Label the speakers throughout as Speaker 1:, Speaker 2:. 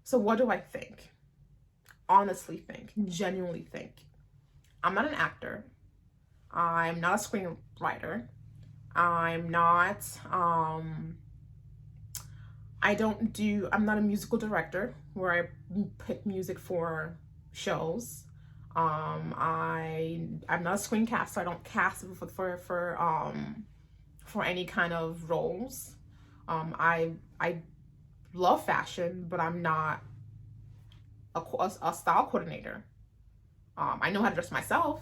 Speaker 1: So what do I think? Honestly think, genuinely think. I'm not an actor. I'm not a screenwriter. I'm not, I'm not a musical director where I pick music for shows. I'm not a screencaster. So I don't cast for any kind of roles. I love fashion, but I'm not a style coordinator. I know how to dress myself.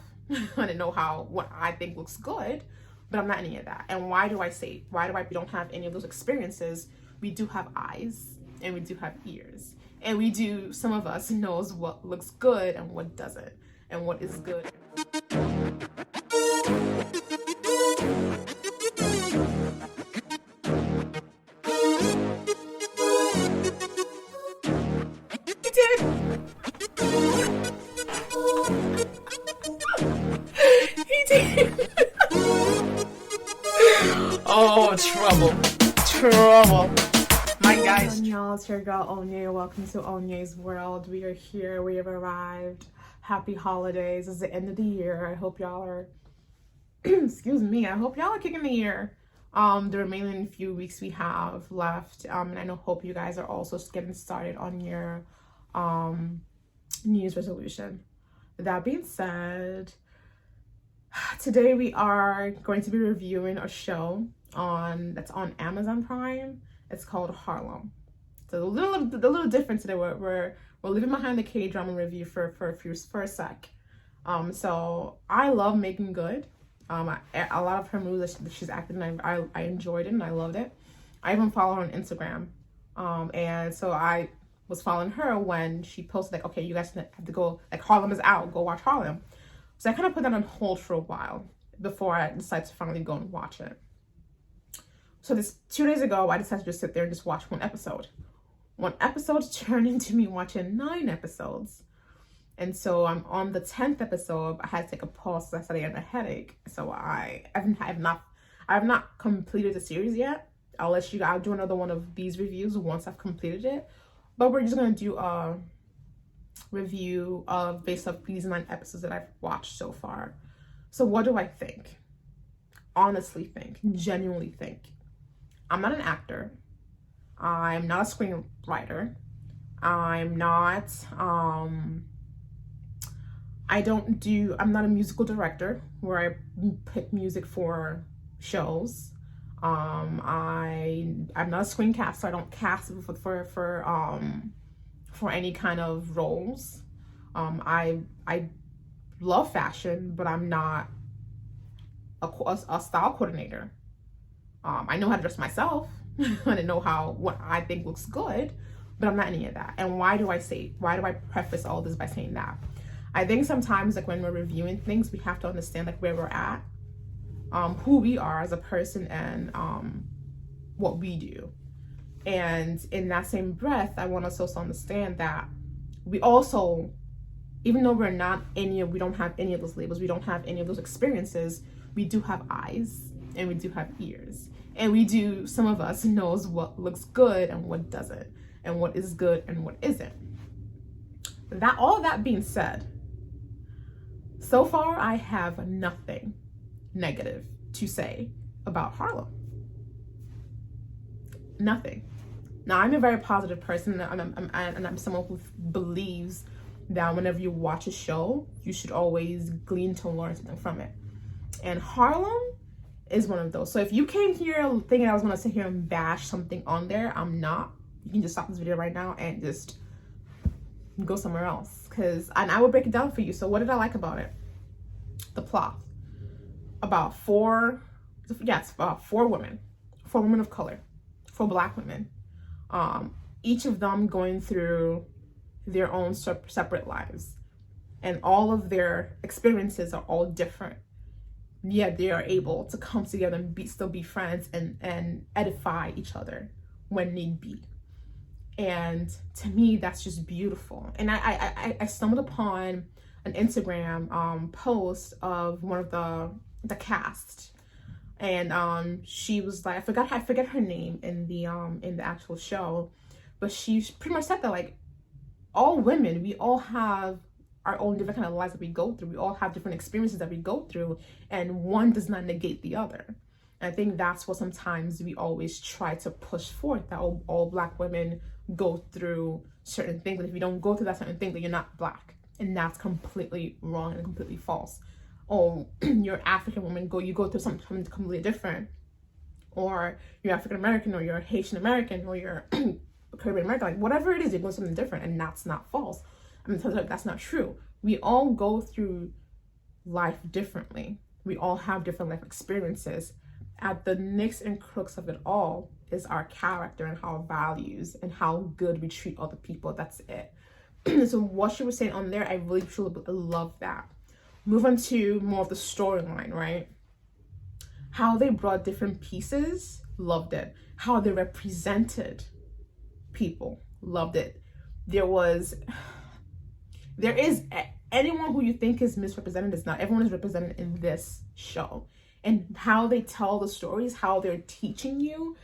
Speaker 1: I know what I think looks good, but I'm not any of that. And why do we don't have any of those experiences? We do have eyes and we do have ears. And some of us knows what looks good and what doesn't, and what is good. He did. He did. Oh, trouble. My guys. Y'all, it's your girl Onye. Welcome to Onye'sWorld. We are here. We have arrived. Happy holidays. It's the end of the year. I hope y'all are excuse me. I hope y'all are kicking the year. The remaining few weeks we have left. And I hope you guys are also getting started on your New Year's resolution. That being said, today we are going to be reviewing a show that's on Amazon Prime. It's called Harlem. It's a little different today. We're leaving behind the K-drama review for a sec. So I love Making Good. A lot of her movies that she's acted in, I enjoyed it and I loved it. I even follow her on Instagram. And so I was following her when she posted like, okay, you guys have to go, like Harlem is out, go watch Harlem. So I kind of put that on hold for a while before I decided to finally go and watch it. So 2 days ago, I decided to just sit there and just watch one episode. One episode turned into me watching 9 episodes. And so I'm on the 10th episode. I had to take a pause because I said I had a headache. So I have not completed the series yet. I'll do another one of these reviews once I've completed it. But we're just gonna do a review of based off these 9 episodes that I've watched so far. So what do I think? Honestly think, genuinely think. I'm not an actor. I'm not a screenwriter. I'm not I'm not a musical director where I pick music for shows. I'm not a screencaster. So I don't cast for any kind of roles. I love fashion, but I'm not a style coordinator. I know how to dress myself. I know what I think looks good, but I'm not any of that. And why do I preface all this by saying that? I think sometimes like when we're reviewing things, we have to understand like where we're at, who we are as a person, and what we do. And in that same breath, I want us also understand that we also, even though we don't have any of those labels, we don't have any of those experiences, we do have eyes and we do have ears. And some of us knows what looks good and what doesn't, and what is good and what isn't. All that being said, so far I have nothing negative to say about Harlem. Nothing. Now, I'm a very positive person, and I'm someone who believes that whenever you watch a show, you should always glean to learn something from it. And Harlem is one of those. So if you came here thinking I was going to sit here and bash something on there, I'm not. You can just stop this video right now and just go somewhere else. And I will break it down for you. So what did I like about it? The plot. About four women of color, 4 Black women. Each of them going through their own separate lives. And all of their experiences are all different. Yet they are able to come together and still be friends and edify each other when need be. And to me, that's just beautiful. And I stumbled upon an Instagram post of one of the cast, and she was like, I forget her name in the actual show, but she pretty much said that like all women, we all have our own different kind of lives that we go through. We all have different experiences that we go through, and one does not negate the other. And I think that's what sometimes we always try to push forth, that all Black women go through certain things. And if you don't go through that certain thing, then you're not Black. And that's completely wrong and completely false. Or you're African woman, you go through something completely different. Or you're African American, or you're Haitian American, or you're Caribbean American, like whatever it is, you're going through something different, and that's not false. I'm telling you, that's not true. We all go through life differently. We all have different life experiences. At the nicks and crooks of it all is our character and our values and how good we treat other people. That's it. So what she was saying on there, I really truly love that. Move on to more of the storyline, right? How they brought different pieces, loved it. How they represented people, loved it. There is anyone who you think is misrepresented is not. Everyone is represented in this show. And how they tell the stories, how they're teaching you.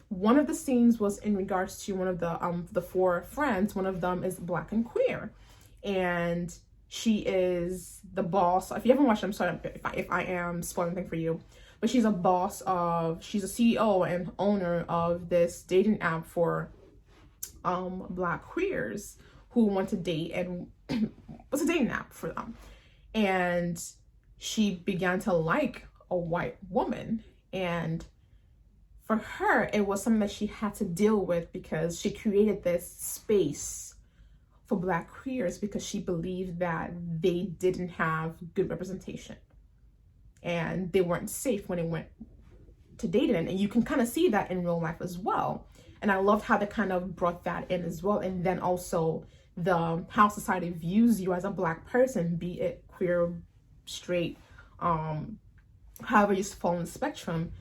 Speaker 1: One of the scenes was in regards to one of the four friends. One of them is Black and queer, and she is the boss. If you haven't watched it, I'm sorry if I am spoiling anything for you, but she's a CEO and owner of this dating app for Black queers who want to date, and it's a dating app for them. And she began to like a white woman, and for her it was something that she had to deal with, because she created this space for Black queers because she believed that they didn't have good representation and they weren't safe when it went to dating. And you can kind of see that in real life as well. And I loved how they kind of brought that in as well. And then also how society views you as a Black person, be it queer, straight, however you fall in the spectrum,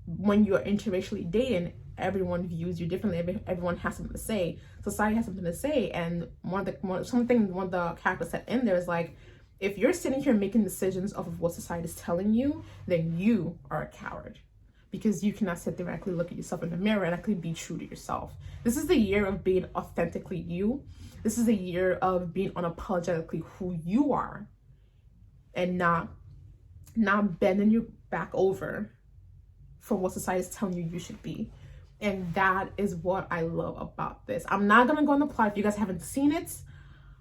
Speaker 1: when you're interracially dating, everyone views you differently. Everyone has something to say. Society has something to say. And one of the characters said in there is like, if you're sitting here making decisions off of what society is telling you, then you are a coward, because you cannot sit there and actually look at yourself in the mirror and actually be true to yourself. This is the year of being authentically you. This is the year of being unapologetically who you are, and not bending your back over for what society is telling you should be. And that is what I love about this. I'm not going to go on the plot. If you guys haven't seen it,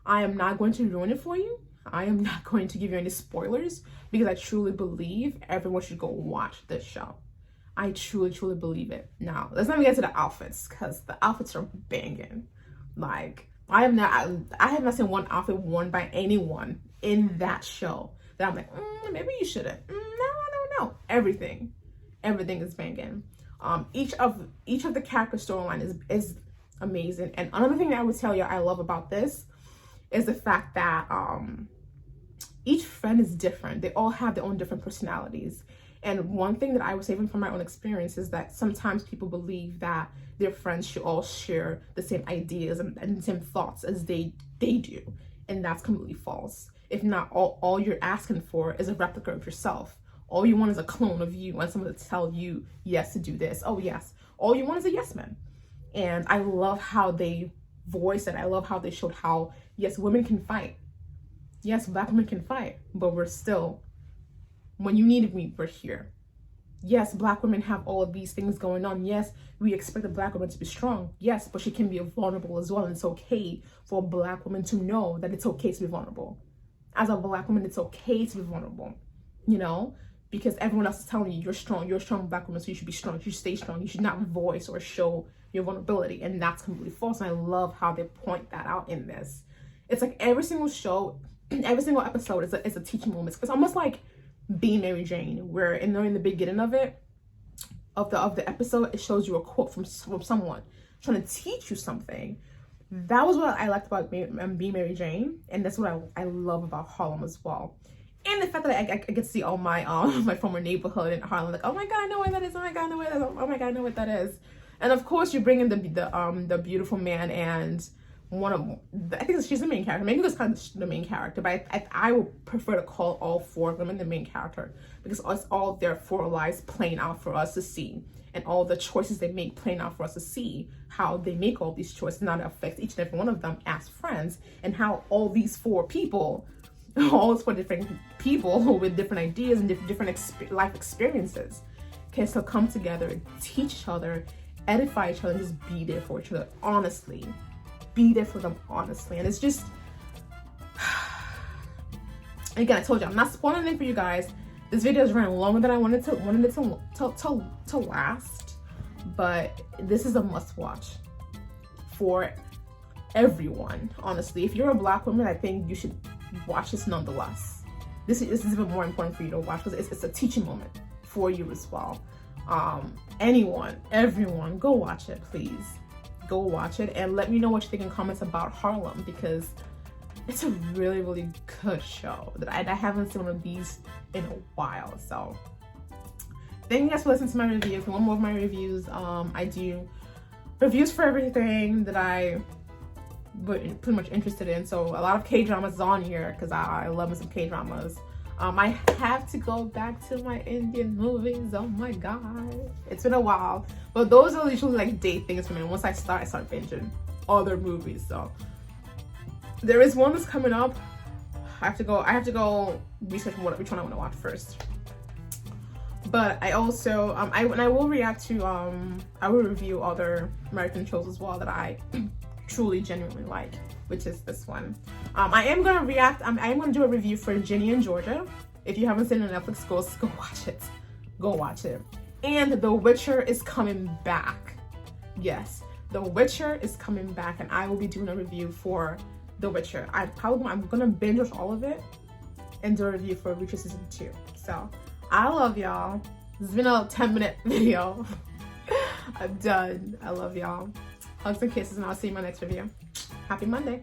Speaker 1: I am not going to ruin it for you. I am not going to give you any spoilers, because I truly believe everyone should go watch this show. I truly, truly believe it. Now, let's not get to the outfits, because the outfits are banging. Like, I have not seen one outfit worn by anyone in that show that I'm like, maybe you shouldn't. No. Everything is banging. Each of the character storyline is amazing. And another thing that I would tell you I love about this is the fact that each friend is different. They all have their own different personalities. And one thing that I was saving from my own experience is that sometimes people believe that their friends should all share the same ideas and the same thoughts as they do. And that's completely false. If not, all you're asking for is a replica of yourself. All you want is a clone of you and someone to tell you yes to do this. Oh, yes. All you want is a yes man. And I love how they voiced it. I love how they showed how, yes, women can fight. Yes, Black women can fight. But we're still, when you needed me, we're here. Yes, Black women have all of these things going on. Yes, we expect a Black woman to be strong. Yes, but she can be vulnerable as well. And it's okay for a Black woman to know that it's okay to be vulnerable. As a Black woman, it's okay to be vulnerable, you know? Because everyone else is telling you, you're a strong Black woman, so you should be strong, you should stay strong, you should not voice or show your vulnerability. And that's completely false. And I love how they point that out in this. It's like every single show, every single episode is a teaching moment. It's almost like Be Mary Jane, where in the beginning of the episode, it shows you a quote from someone trying to teach you something. That was what I liked about Be Mary Jane, and that's what I love about Harlem as well. And the fact that I get to see all my my former neighborhood in Harlem, like, oh my God, I know where that is. Oh my God, I know where that is. Oh my God, I know what that is. And of course, you bring in the beautiful man and I think she's the main character. Maybe it's kind of the main character, but I would prefer to call all 4 of them the main character, because it's all their 4 lives playing out for us to see, and all the choices they make playing out for us to see, how they make all these choices, and how it affects each and every one of them as friends, and how all these 4 people, all 4 different people with different ideas and different life experiences can still come together and teach each other, edify each other, and just be there for each other honestly. Be there for them honestly. And it's just, again, I told you I'm not spoiling anything for you guys. This video is running longer than I wanted it to last, but this is a must watch for everyone. Honestly, if you're a Black woman, I think you should watch this nonetheless. This is even more important for you to watch, because it's a teaching moment for you as well. Everyone, go watch it, please. Go watch it and let me know what you think in comments about Harlem, because it's a really, really good show that I haven't seen one of these in a while. So thank you guys for listening to my review. If you want more of my reviews, I do reviews for everything that I pretty much interested in. So a lot of K-dramas is on here because I love me some K-dramas. I have to go back to my Indian movies. Oh my god, it's been a while, but those are usually like date things for me. Once I start binging other movies. So there is one that's coming up. I have to go research which one I want to watch first. But I also I will react to I will review other American shows as well that I truly genuinely like, which is this one. I am gonna do a review for Ginny and Georgia. If you haven't seen it on Netflix, go watch it. Go watch it. And The Witcher is coming back. Yes, The Witcher is coming back, and I will be doing a review for The Witcher. I'm gonna binge watch all of it and do a review for Witcher season 2. So I love y'all. This has been a 10-minute video. I'm done. I love y'all. Hugs and kisses, and I'll see you in my next review. Happy Monday.